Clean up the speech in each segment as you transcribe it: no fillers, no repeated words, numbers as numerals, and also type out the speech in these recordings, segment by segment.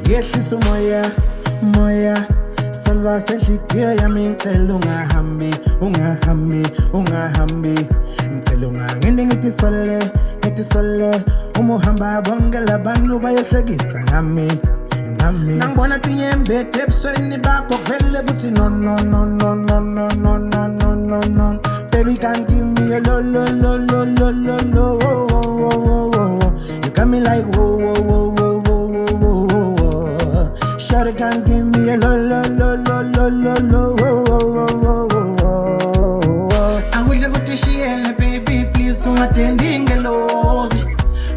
yehlisa umoya moya salva senhliziyo yami ngicela ungahambi ngicela ungangende ngithi sole uma uhamba bonke labantu bayohlekisa ngami nangibona tinyembethe ebusweni bakho kuvele kuthi no baby can't give me a lo you got me like whoa Shawty can't give me a lo I wish I could tishiyele baby please ungatendi ngelozi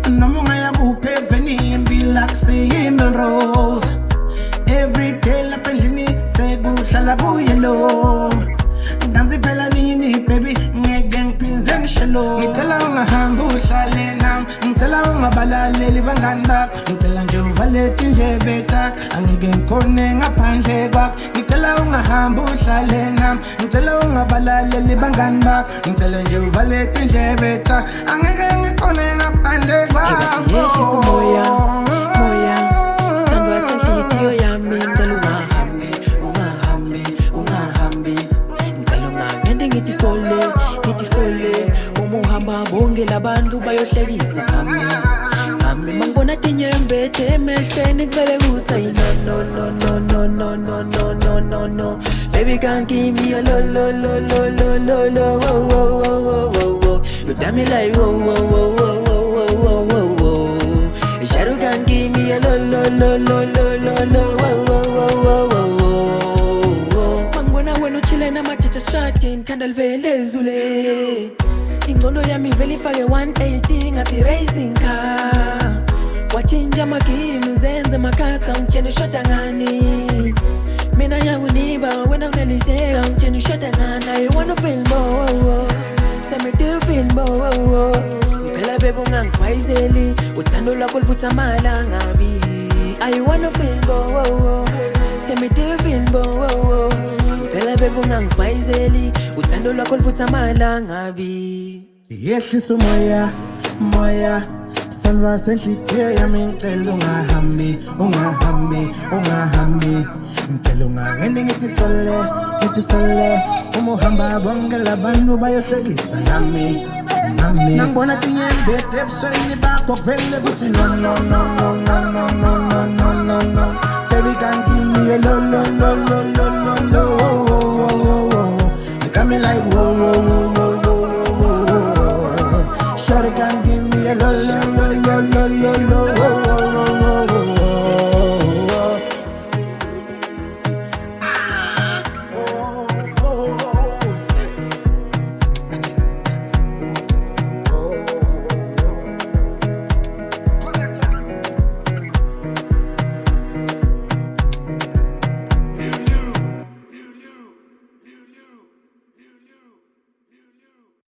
noma ungayakuphe veni imbilakuse imelrose every day lapha endlini sekuhlala kuyelo ndanzi phela nini baby ngeke ngiphinze ngishelo ngicela ungahambi uhlale nami ngicela ungabalaleli bangani bakho ngicela nje uvale indlebe takho angeke ngikhone ngaphandle kwakho ngicela ungahambi uhlale nami ngicela ungabalaleli bangani bakho ngicela nje uvale indlebe takho angeke ngikhone ngaphandle kwakho yehlisa umoya sithandwa senhliziyo yami ngicela ungahambi ngicela ungangende ngithi sole uma uhamba bonke labantu bayohlekisa ngami mangibona tinyembethe emehlweni kuvele kuthi ayi no baby can't give me a lo you got me like whoa Shadow can't give me a lo mangibona wena uchile namajeje stradini khanda livele zule ingcondo yami vele ifake 180 ngathi racing car wachinja magini uzenze makhatha ungitshena ushoda ngani mina yakuniba wena uneliseka ungitshena ushoda ngani you wanna feel more tell me do you feel more ngicela bebe ungangibhayizeli uthando lwakho livutha amalangabi I wanna feel more tell me do you feel more ngicela bebe ungangibhayizeli uthando lwakho livutha amalangabi yehlisa umoya salva senhliziyo yami ngicela ungahambi ngicela ungangende ngithi sole uma uhamba bonke labantu bayohlekisa ngami nangibona tinyembethe ebusweni bakho kuvele kuthi no